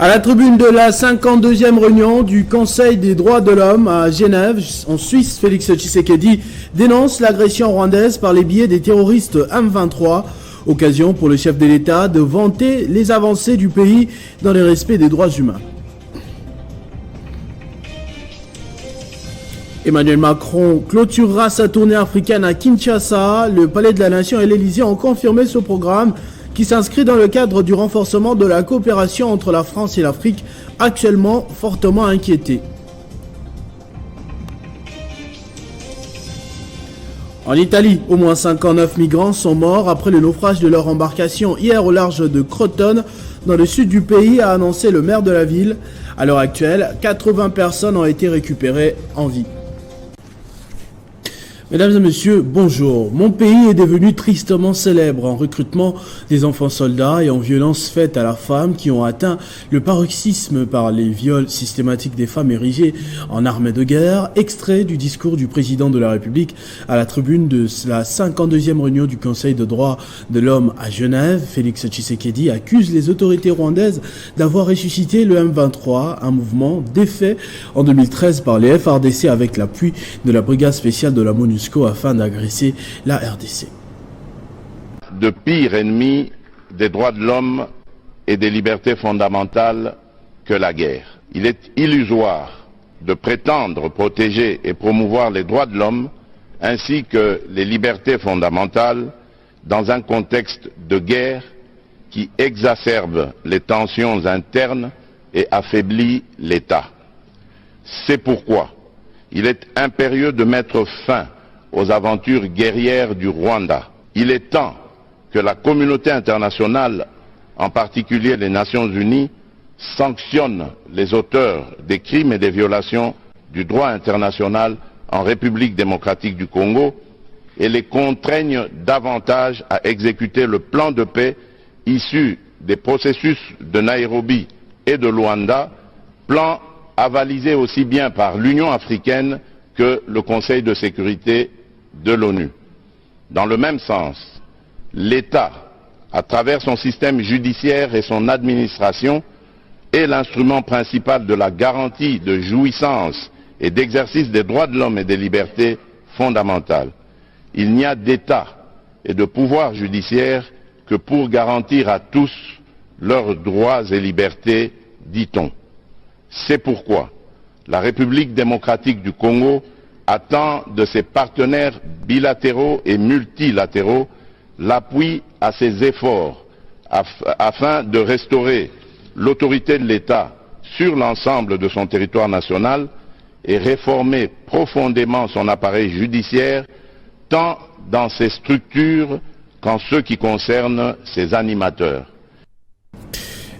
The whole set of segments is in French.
À la tribune de la 52e réunion du Conseil des droits de l'homme à Genève, en Suisse, Félix Tshisekedi dénonce l'agression rwandaise par les biais des terroristes M23, occasion pour le chef de l'État de vanter les avancées du pays dans le respect des droits humains. Emmanuel Macron clôturera sa tournée africaine à Kinshasa. Le Palais de la Nation et l'Élysée ont confirmé ce programme qui s'inscrit dans le cadre du renforcement de la coopération entre la France et l'Afrique, actuellement fortement inquiétée. En Italie, au moins 59 migrants sont morts après le naufrage de leur embarcation hier au large de Crotone, dans le sud du pays, a annoncé le maire de la ville. À l'heure actuelle, 80 personnes ont été récupérées en vie. Mesdames et messieurs, bonjour. Mon pays est devenu tristement célèbre en recrutement des enfants soldats et en violences faites à la femme qui ont atteint le paroxysme par les viols systématiques des femmes érigées en armée de guerre. Extrait du discours du président de la République à la tribune de la 52e réunion du Conseil des droits de l'homme à Genève. Félix Tshisekedi accuse les autorités rwandaises d'avoir ressuscité le M23, un mouvement défait en 2013 par les FARDC avec l'appui de la brigade spéciale de la MONUSCO afin d'agresser la RDC. De pire ennemi des droits de l'homme et des libertés fondamentales que la guerre. Il est illusoire de prétendre protéger et promouvoir les droits de l'homme ainsi que les libertés fondamentales dans un contexte de guerre qui exacerbe les tensions internes et affaiblit l'État. C'est pourquoi il est impérieux de mettre fin aux aventures guerrières du Rwanda. Il est temps que la communauté internationale, en particulier les Nations Unies, sanctionne les auteurs des crimes et des violations du droit international en République démocratique du Congo et les contraigne davantage à exécuter le plan de paix issu des processus de Nairobi et de Luanda, plan avalisé aussi bien par l'Union africaine que le Conseil de sécurité de l'ONU. Dans le même sens, l'État, à travers son système judiciaire et son administration, est l'instrument principal de la garantie de jouissance et d'exercice des droits de l'homme et des libertés fondamentales. Il n'y a d'État et de pouvoir judiciaire que pour garantir à tous leurs droits et libertés, dit-on. C'est pourquoi la République démocratique du Congo attend de ses partenaires bilatéraux et multilatéraux l'appui à ses efforts afin de restaurer l'autorité de l'État sur l'ensemble de son territoire national et réformer profondément son appareil judiciaire, tant dans ses structures qu'en ce qui concerne ses animateurs.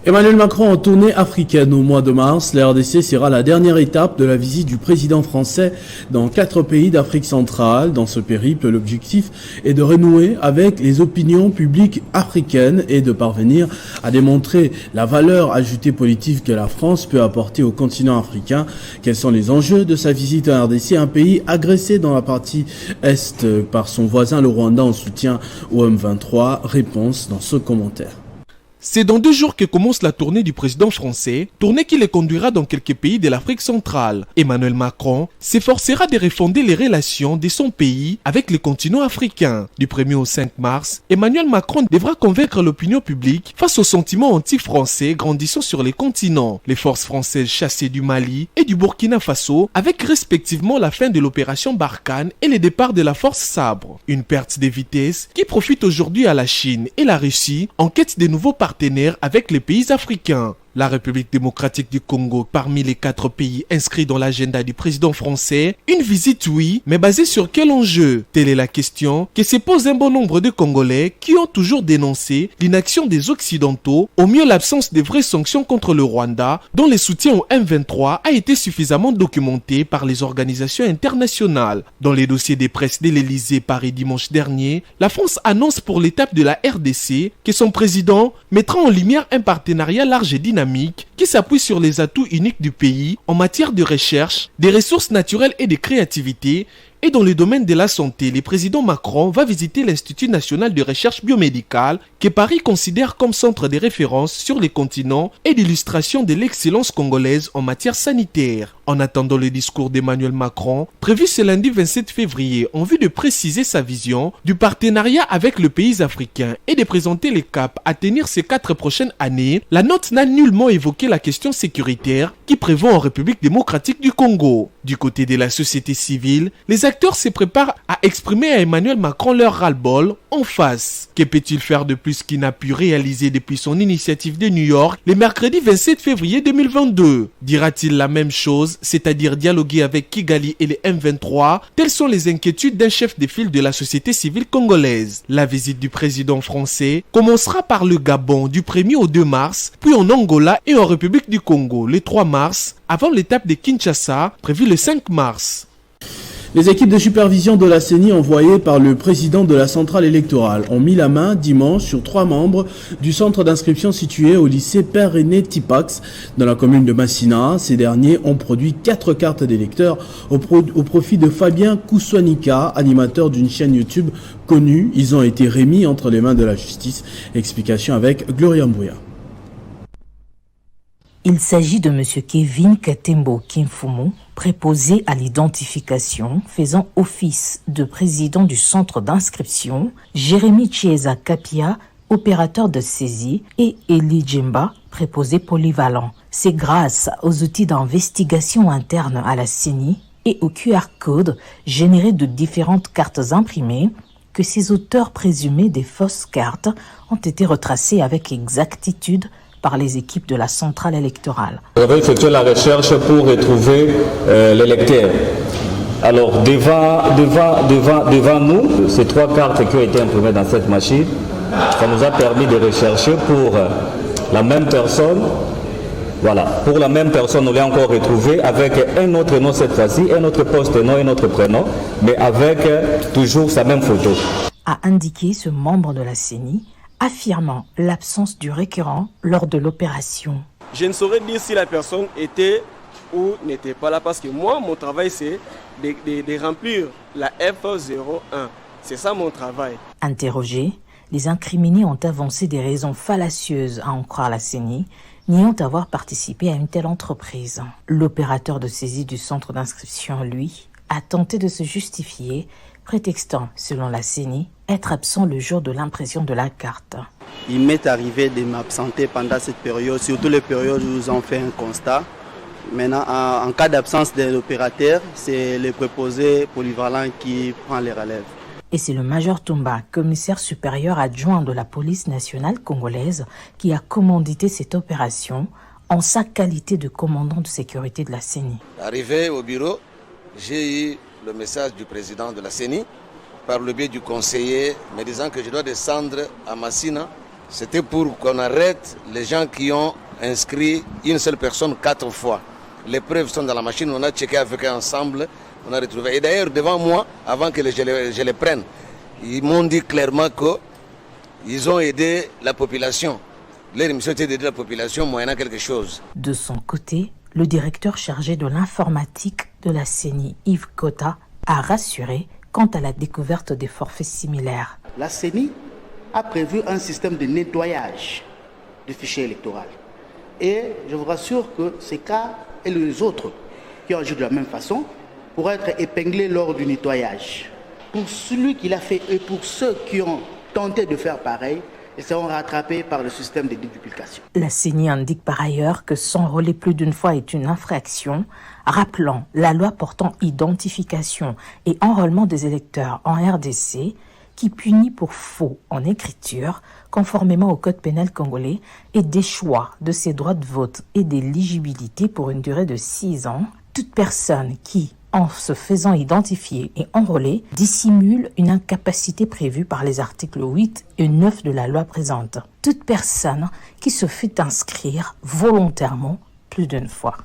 Emmanuel Macron en tournée africaine au mois de mars. La RDC sera la dernière étape de la visite du président français dans 4 pays d'Afrique centrale. Dans ce périple, l'objectif est de renouer avec les opinions publiques africaines et de parvenir à démontrer la valeur ajoutée politique que la France peut apporter au continent africain. Quels sont les enjeux de sa visite en RDC, un pays agressé dans la partie est par son voisin le Rwanda en soutien au M23? Réponse dans ce commentaire. C'est dans 2 jours que commence la tournée du président français, tournée qui le conduira dans quelques pays de l'Afrique centrale. Emmanuel Macron s'efforcera de refonder les relations de son pays avec le continent africain. Du 1er au 5 mars, Emmanuel Macron devra convaincre l'opinion publique face aux sentiments anti-français grandissant sur les continents. Les forces françaises chassées du Mali et du Burkina Faso, avec respectivement la fin de l'opération Barkhane et le départ de la force Sabre. Une perte de vitesse qui profite aujourd'hui à la Chine et la Russie en quête de nouveaux partenaires avec les pays africains. La République démocratique du Congo, parmi les 4 pays inscrits dans l'agenda du président français, une visite oui, mais basée sur quel enjeu? Telle est la question que se pose un bon nombre de Congolais qui ont toujours dénoncé l'inaction des Occidentaux, au mieux l'absence de vraies sanctions contre le Rwanda, dont le soutien au M23 a été suffisamment documenté par les organisations internationales. Dans les dossiers des presses de l'Élysée paru dimanche dernier, la France annonce pour l'étape de la RDC que son président mettra en lumière un partenariat large et dynamique qui s'appuie sur les atouts uniques du pays en matière de recherche, des ressources naturelles et de créativité Et dans le domaine de la santé, le président Macron va visiter l'Institut national de recherche biomédicale que Paris considère comme centre de référence sur les continents et d'illustration de l'excellence congolaise en matière sanitaire. En attendant le discours d'Emmanuel Macron, prévu ce lundi 27 février, en vue de préciser sa vision du partenariat avec les pays africains et de présenter les caps à tenir ces 4 prochaines années, la note n'a nullement évoqué la question sécuritaire qui prévaut en République démocratique du Congo. Du côté de la société civile, les acteurs se préparent à exprimer à Emmanuel Macron leur ras-le-bol en face. Que peut-il faire de plus qu'il n'a pu réaliser depuis son initiative de New York le mercredi 27 février 2022? Dira-t-il la même chose, c'est-à-dire dialoguer avec Kigali et les M23? Telles sont les inquiétudes d'un chef de file de la société civile congolaise. La visite du président français commencera par le Gabon du 1er au 2 mars, puis en Angola et en République du Congo le 3 mars, avant l'étape de Kinshasa prévue le 5 mars. Les équipes de supervision de la CENI envoyées par le président de la centrale électorale ont mis la main dimanche sur 3 membres du centre d'inscription situé au lycée Père René Tipax dans la commune de Massina. Ces derniers ont produit 4 cartes d'électeurs au profit de Fabien Kouswanika, animateur d'une chaîne YouTube connue. Ils ont été remis entre les mains de la justice. Explication avec Gloria Mbouya. Il s'agit de M. Kevin Katembo Kimfumu, préposé à l'identification, faisant office de président du centre d'inscription, Jérémy Chiesa Kapia, opérateur de saisie, et Eli Djemba, préposé polyvalent. C'est grâce aux outils d'investigation interne à la CENI et au QR code généré de différentes cartes imprimées que ces auteurs présumés des fausses cartes ont été retracés avec exactitude par les équipes de la centrale électorale. On va effectuer la recherche pour retrouver l'électeur. Alors devant nous, ces 3 cartes qui ont été imprimées dans cette machine, ça nous a permis de rechercher pour la même personne. Voilà, pour la même personne, on l'a encore retrouvé avec un autre nom cette fois-ci, un autre poste-nom, un autre prénom, mais avec toujours sa même photo. A indiqué ce membre de la CENI, affirmant l'absence du récurrent lors de l'opération. Je ne saurais dire si la personne était ou n'était pas là parce que moi, mon travail, c'est de remplir la F01. C'est ça mon travail. Interrogés, les incriminés ont avancé des raisons fallacieuses à en croire la CENI, niant avoir participé à une telle entreprise. L'opérateur de saisie du centre d'inscription, lui, a tenté de se justifier, prétextant, selon la CENI, être absent le jour de l'impression de la carte. Il m'est arrivé de m'absenter pendant cette période, surtout les périodes où nous avons fait un constat. Maintenant, en cas d'absence de l'opérateur, c'est le préposé polyvalent qui prend les relèves. Et c'est le major Toumba, commissaire supérieur adjoint de la police nationale congolaise, qui a commandité cette opération en sa qualité de commandant de sécurité de la CENI. Arrivé au bureau, j'ai eu le message du président de la CENI par le biais du conseiller me disant que je dois descendre à Massina. C'était pour qu'on arrête les gens qui ont inscrit une seule personne 4 fois. Les preuves sont dans la machine, on a checké avec eux ensemble, on a retrouvé. Et d'ailleurs, devant moi, avant que je les prenne, ils m'ont dit clairement qu'ils ont aidé la population. Leur mission était d'aider la population moyennant quelque chose. De son côté, le directeur chargé de l'informatique de la CENI, Yves Kota, a rassuré quant à la découverte des forfaits similaires. La CENI a prévu un système de nettoyage du fichier électoral. Et je vous rassure que ces cas et les autres qui ont agi de la même façon pourraient être épinglés lors du nettoyage. Pour celui qui l'a fait et pour ceux qui ont tenté de faire pareil, ils seront rattrapés par le système de déduplication. La CENI indique par ailleurs que s'enrôler plus d'une fois est une infraction, rappelant la loi portant identification et enrôlement des électeurs en RDC qui punit pour faux en écriture, conformément au code pénal congolais, et déchoit de ses droits de vote et d'éligibilité pour une durée de 6 ans, toute personne qui, en se faisant identifier et enrôler, dissimule une incapacité prévue par les articles 8 et 9 de la loi présente. Toute personne qui se fait inscrire volontairement plus d'une fois.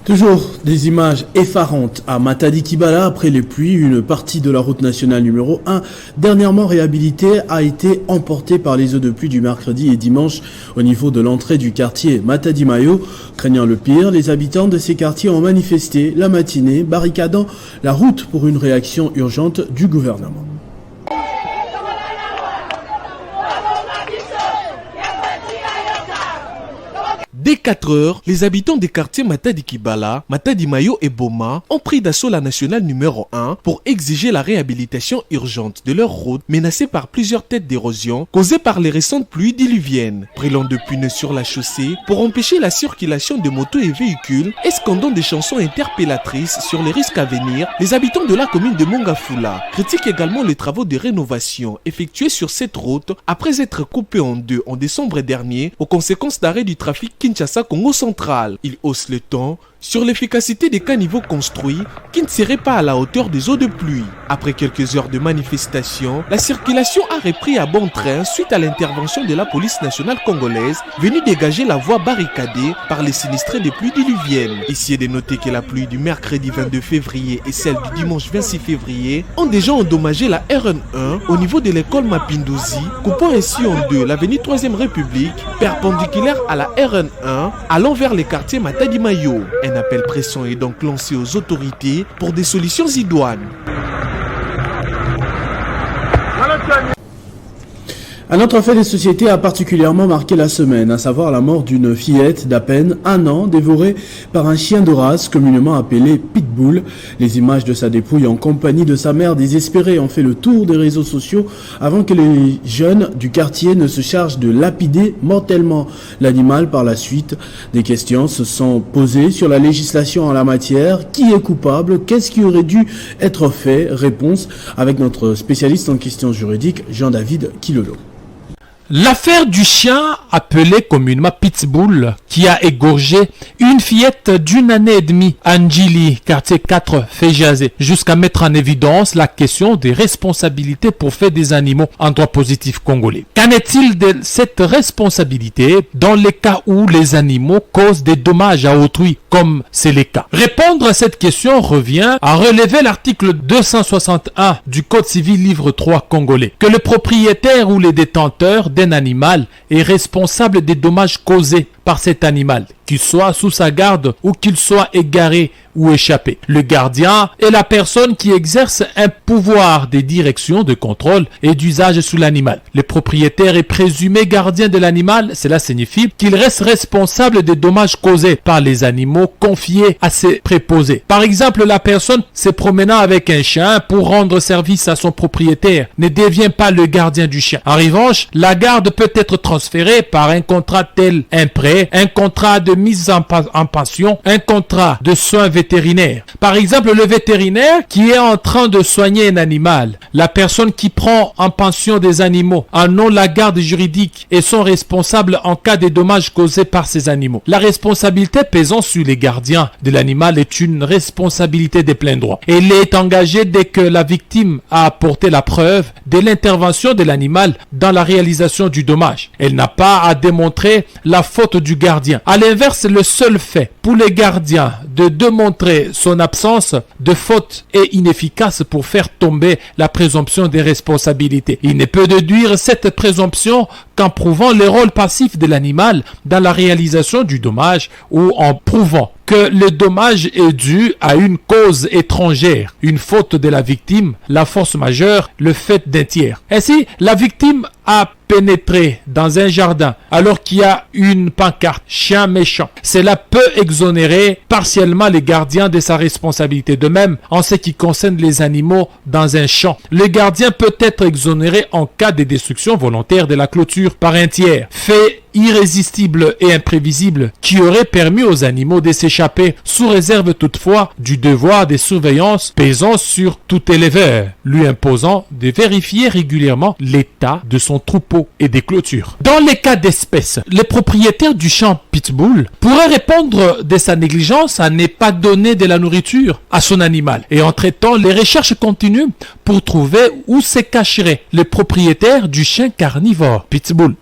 Toujours des images effarantes à Matadi Kibala après les pluies. Une partie de la route nationale numéro 1, dernièrement réhabilitée, a été emportée par les eaux de pluie du mercredi et dimanche au niveau de l'entrée du quartier Matadi Mayo. Craignant le pire, les habitants de ces quartiers ont manifesté la matinée, barricadant la route pour une réaction urgente du gouvernement. Dès 4 heures, les habitants des quartiers Matadi Kibala, Matadi Mayo et Boma ont pris d'assaut la nationale numéro 1 pour exiger la réhabilitation urgente de leur route menacée par plusieurs têtes d'érosion causées par les récentes pluies diluviennes. Brûlant de pneus sur la chaussée pour empêcher la circulation de motos et véhicules et scandant des chansons interpellatrices sur les risques à venir, les habitants de la commune de Mongafula critiquent également les travaux de rénovation effectués sur cette route après être coupée en deux en décembre dernier aux conséquences d'arrêt du trafic Kinshasa-Congo central. Il hausse le ton sur l'efficacité des caniveaux construits qui ne seraient pas à la hauteur des eaux de pluie. Après quelques heures de manifestation, la circulation a repris à bon train suite à l'intervention de la police nationale congolaise venue dégager la voie barricadée par les sinistrés des pluies diluviennes. Ici est de noter que la pluie du mercredi 22 février et celle du dimanche 26 février ont déjà endommagé la RN1 au niveau de l'école Mapinduzi, coupant ainsi en deux l'avenue 3e République perpendiculaire à la RN1 allant vers les quartiers Matadi Mayo. Un appel pressant est donc lancé aux autorités pour des solutions idoines. Un autre fait de société a particulièrement marqué la semaine, à savoir la mort d'une fillette d'à peine 1 an dévorée par un chien de race communément appelé Pitbull. Les images de sa dépouille en compagnie de sa mère désespérée ont fait le tour des réseaux sociaux avant que les jeunes du quartier ne se chargent de lapider mortellement l'animal par la suite. Des questions se sont posées sur la législation en la matière. Qui est coupable? Qu'est-ce qui aurait dû être fait? Réponse avec notre spécialiste en questions juridiques, Jean-David Kilolo. L'affaire du chien appelé communément Pitbull qui a égorgé une fillette d'1 année et demie, Anjili, quartier 4, Féjazé, jusqu'à mettre en évidence la question des responsabilités pour fait des animaux en droit positif congolais. Qu'en est-il de cette responsabilité dans les cas où les animaux causent des dommages à autrui, comme c'est le cas? Répondre à cette question revient à relever l'article 261 du Code civil livre 3 congolais, que le propriétaire ou les détenteurs d'un animal est responsable des dommages causés par cet animal, qu'il soit sous sa garde ou qu'il soit égaré ou échappé. Le gardien est la personne qui exerce un pouvoir de direction, de contrôle et d'usage sur l'animal. Le propriétaire est présumé gardien de l'animal, cela signifie qu'il reste responsable des dommages causés par les animaux confiés à ses préposés. Par exemple, la personne se promenant avec un chien pour rendre service à son propriétaire ne devient pas le gardien du chien. En revanche, la garde peut être transférée par un contrat tel un prêt, un contrat de mise en pension, un contrat de soins vétérinaires. Par exemple, le vétérinaire qui est en train de soigner un animal, la personne qui prend en pension des animaux en ont la garde juridique et sont responsables en cas de dommages causés par ces animaux. La responsabilité pesant sur les gardiens de l'animal est une responsabilité de plein droit. Elle est engagée dès que la victime a apporté la preuve de l'intervention de l'animal dans la réalisation du dommage. Elle n'a pas à démontrer la faute du gardien. À l'inverse, le seul fait pour les gardiens de démontrer son absence de faute est inefficace pour faire tomber la présomption des responsabilités. Il ne peut déduire cette présomption qu'en prouvant le rôle passif de l'animal dans la réalisation du dommage ou en prouvant que le dommage est dû à une cause étrangère, une faute de la victime, la force majeure, le fait d'un tiers. Ainsi, la victime a pénétré dans un jardin alors qu'il y a une pancarte « chien méchant ». Cela peut exonérer partiellement les gardiens de sa responsabilité. De même, en ce qui concerne les animaux dans un champ, le gardien peut être exonéré en cas de destruction volontaire de la clôture par un tiers. Fait irrésistible et imprévisible qui aurait permis aux animaux de s'échapper, sous réserve toutefois du devoir de surveillance pesant sur tout éleveur, lui imposant de vérifier régulièrement l'état de son troupeau et des clôtures. Dans les cas d'espèce, le propriétaire du champ Pitbull pourrait répondre de sa négligence à ne pas donner de la nourriture à son animal. Et en traitant, les recherches continuent pour trouver où se cacherait le propriétaire du chien carnivore Pitbull.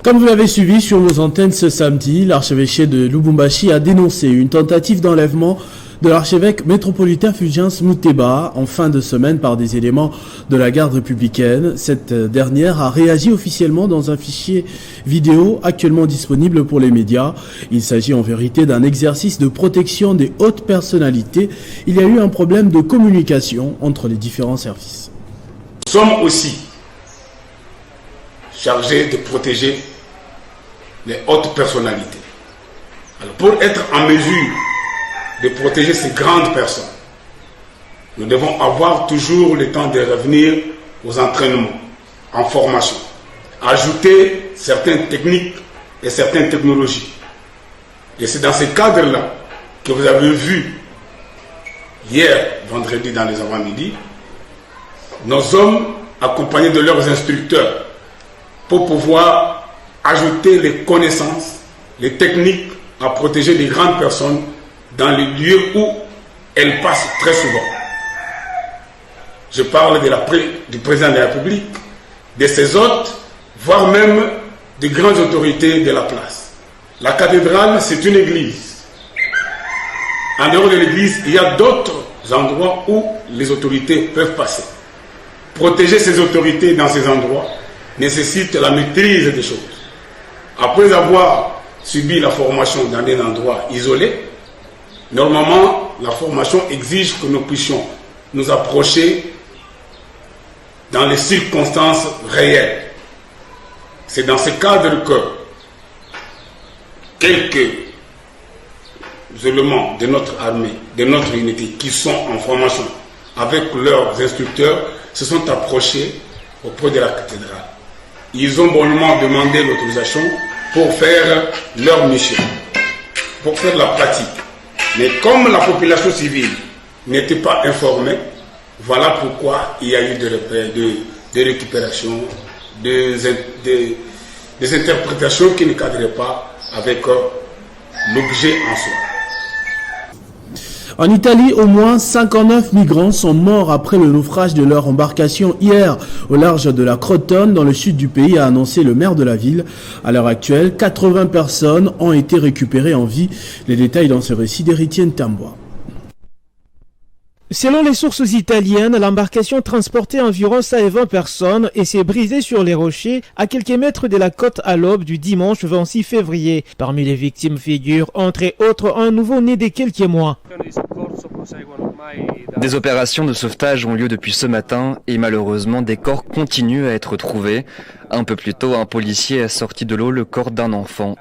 Comme vous l'avez suivi sur nos antennes ce samedi, l'archevêché de Lubumbashi a dénoncé une tentative d'enlèvement de l'archevêque métropolitain Fulgence Muteba en fin de semaine par des éléments de la garde républicaine. Cette dernière a réagi officiellement dans un fichier vidéo actuellement disponible pour les médias. Il s'agit en vérité d'un exercice de protection des hautes personnalités. Il y a eu un problème de communication entre les différents services. Nous sommes aussi chargés de protéger les hautes personnalités. Alors, pour être en mesure de protéger ces grandes personnes, nous devons avoir toujours le temps de revenir aux entraînements, en formation, ajouter certaines techniques et certaines technologies. Et c'est dans ce cadre-là que vous avez vu hier, vendredi, dans les avant-midi, nos hommes accompagnés de leurs instructeurs pour pouvoir ajouter les connaissances, les techniques à protéger les grandes personnes dans les lieux où elles passent très souvent. Je parle du président de la République, de ses hôtes, voire même des grandes autorités de la place. La cathédrale, c'est une église. En dehors de l'église, il y a d'autres endroits où les autorités peuvent passer. Protéger ces autorités dans ces endroits nécessite la maîtrise des choses. Après avoir subi la formation dans un endroit isolé, normalement, la formation exige que nous puissions nous approcher dans les circonstances réelles. C'est dans ce cadre que quelques éléments de notre armée, de notre unité, qui sont en formation avec leurs instructeurs, se sont approchés auprès de la cathédrale. Ils ont bonnement demandé l'autorisation pour faire leur mission, pour faire la pratique. Mais comme la population civile n'était pas informée, voilà pourquoi il y a eu des récupérations, des interprétations qui ne cadraient pas avec l'objet en soi. En Italie, au moins 59 migrants sont morts après le naufrage de leur embarcation hier au large de la Crotone dans le sud du pays, a annoncé le maire de la ville. À l'heure actuelle, 80 personnes ont été récupérées en vie. Les détails dans ce récit d'Héritienne Tambois. Selon les sources italiennes, l'embarcation transportait environ 120 personnes et s'est brisée sur les rochers à quelques mètres de la côte à l'aube du dimanche 26 février. Parmi les victimes figurent, entre autres, un nouveau-né de quelques mois. Des opérations de sauvetage ont lieu depuis ce matin et malheureusement des corps continuent à être trouvés. Un peu plus tôt, un policier a sorti de l'eau le corps d'un enfant.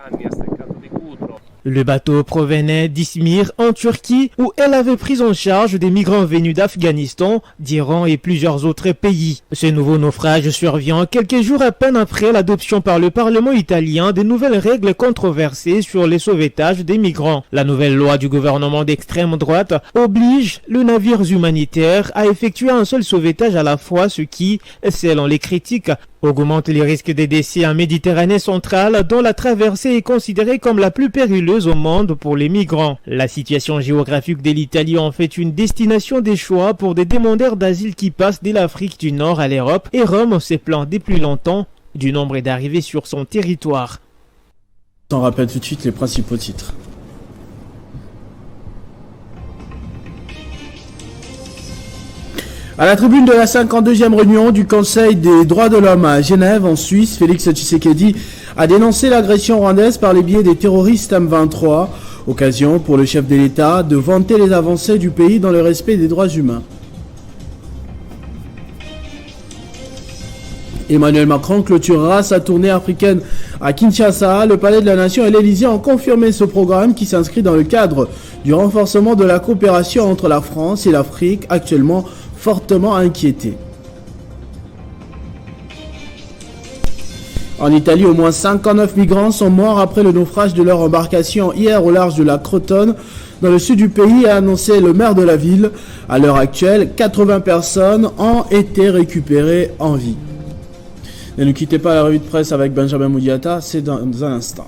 Le bateau provenait d'Izmir en Turquie où elle avait pris en charge des migrants venus d'Afghanistan, d'Iran et plusieurs autres pays. Ce nouveau naufrage survient quelques jours à peine après l'adoption par le Parlement italien de nouvelles règles controversées sur le sauvetage des migrants. La nouvelle loi du gouvernement d'extrême droite oblige les navires humanitaires à effectuer un seul sauvetage à la fois, ce qui, selon les critiques, augmente les risques de décès en Méditerranée centrale, dont la traversée est considérée comme la plus périlleuse au monde pour les migrants. La situation géographique de l'Italie en fait une destination des choix pour des demandeurs d'asile qui passent de l'Afrique du Nord à l'Europe, et Rome s'est plaint depuis longtemps du nombre d'arrivées sur son territoire. On rappelle tout de suite les principaux titres. À la tribune de la 52e réunion du Conseil des droits de l'homme à Genève, en Suisse, Félix Tshisekedi a dénoncé l'agression rwandaise par les biais des terroristes M23, occasion pour le chef de l'État de vanter les avancées du pays dans le respect des droits humains. Emmanuel Macron clôturera sa tournée africaine à Kinshasa. Le Palais de la Nation et l'Élysée ont confirmé ce programme qui s'inscrit dans le cadre du renforcement de la coopération entre la France et l'Afrique, actuellement fortement inquiété. En Italie, au moins 59 migrants sont morts après le naufrage de leur embarcation hier au large de la Crotone, dans le sud du pays, a annoncé le maire de la ville. À l'heure actuelle, 80 personnes ont été récupérées en vie. Ne nous quittez pas, la revue de presse avec Benjamin Moudiata, c'est dans un instant.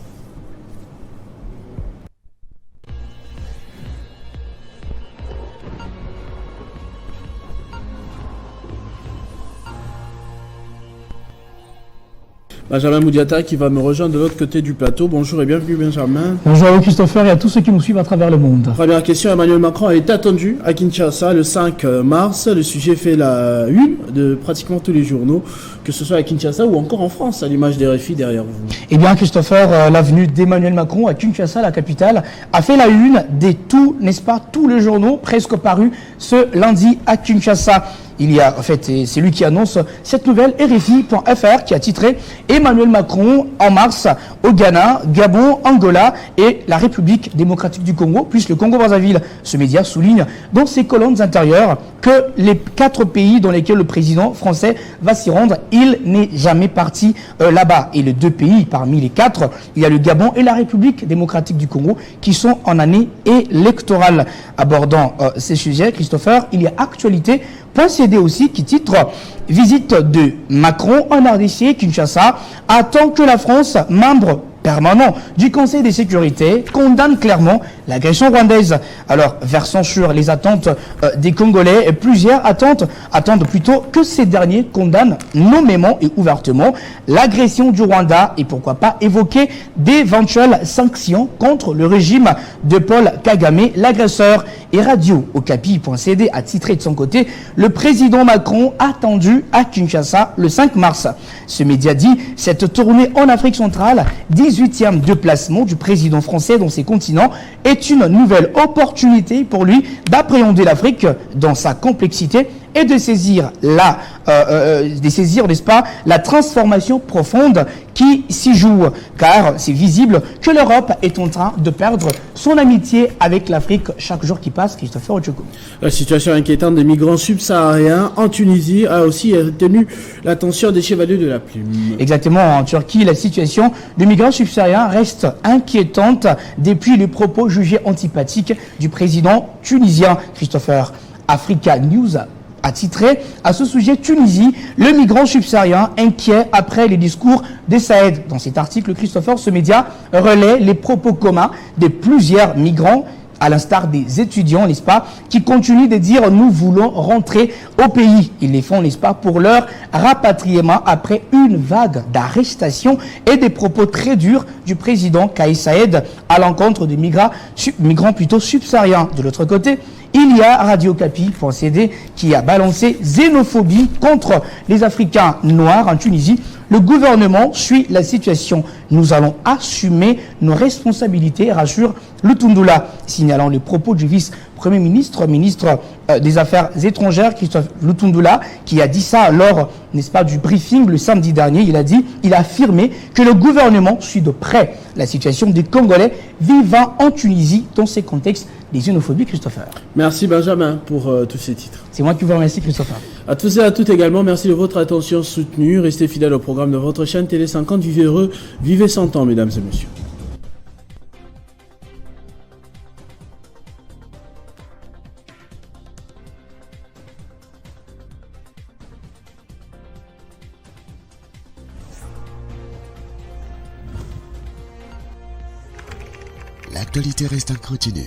Benjamin Moudiata qui va me rejoindre de l'autre côté du plateau. Bonjour et bienvenue Benjamin. Bonjour à vous Christopher et à tous ceux qui nous suivent à travers le monde. Première question, Emmanuel Macron est attendu à Kinshasa le 5 mars. Le sujet fait la une de pratiquement tous les journaux, que ce soit à Kinshasa ou encore en France, à l'image des RFI derrière vous. Eh bien Christopher, l'avenue d'Emmanuel Macron à Kinshasa, la capitale, a fait la une des tous les journaux presque parus ce lundi à Kinshasa. Il y a, en fait, c'est lui qui annonce cette nouvelle, RFI.fr, qui a titré « Emmanuel Macron en mars au Ghana, Gabon, Angola et la République démocratique du Congo, plus le Congo-Brazzaville ». Ce média souligne dans ses colonnes intérieures que les 4 pays dans lesquels le président français va s'y rendre, il n'est jamais parti là-bas. Et les 2 pays parmi les 4, il y a le Gabon et la République démocratique du Congo qui sont en année électorale. Abordant ces sujets, Christopher, il y a actualité.cd aussi qui titre « Visite de Macron en RDC, Kinshasa, attend que la France, membre permanent du Conseil de sécurité, condamne clairement l'agression rwandaise. » Alors, versant sur les attentes des Congolais, plusieurs attendent plutôt que ces derniers condamnent nommément et ouvertement l'agression du Rwanda et pourquoi pas évoquer d'éventuelles sanctions contre le régime de Paul Kagame, l'agresseur. Et Radio Okapi.cd a titré de son côté « Le président Macron attendu à Kinshasa le 5 mars ». Ce média dit « Cette tournée en Afrique centrale, 18e déplacement du président français dans ces continents, est une nouvelle opportunité pour lui d'appréhender l'Afrique dans sa complexité et de saisir n'est-ce pas, la transformation profonde qui s'y joue. Car c'est visible que l'Europe est en train de perdre son amitié avec l'Afrique chaque jour qui passe. Christopher Ochoko. La situation inquiétante des migrants subsahariens en Tunisie a aussi retenu l'attention des chevaliers de la plume. Exactement, en Turquie, la situation des migrants subsahariens reste inquiétante depuis les propos jugés antipathiques du président tunisien. Christopher, Africa News a titré à ce sujet Tunisie, le migrant subsaharien inquiet après les discours de Saïd. Dans cet article, Christopher, ce média relaie les propos communs de plusieurs migrants, à l'instar des étudiants, n'est-ce pas, qui continuent de dire « nous voulons rentrer au pays ». Ils les font, n'est-ce pas, pour leur rapatriement après une vague d'arrestations et des propos très durs du président Kais Saïed à l'encontre des migrants plutôt subsahariens. De l'autre côté, il y a Radio Okapi.cd qui a balancé xénophobie contre les Africains noirs en Tunisie. Le gouvernement suit la situation. Nous allons assumer nos responsabilités, rassure Lutundula, signalant les propos du vice-premier ministre, ministre des Affaires étrangères, Christophe Lutundula, qui a dit ça lors, n'est-ce pas, du briefing le samedi dernier. Il a affirmé que le gouvernement suit de près la situation des Congolais vivant en Tunisie dans ces contextes des xénophobies, Christopher. Merci Benjamin pour tous ces titres. C'est moi qui vous remercie, Christopher. À tous et à toutes également, merci de votre attention soutenue. Restez fidèles au programme de votre chaîne Télé 50. Vivez heureux, vivez 100 ans, mesdames et messieurs. L'actualité reste incontinue.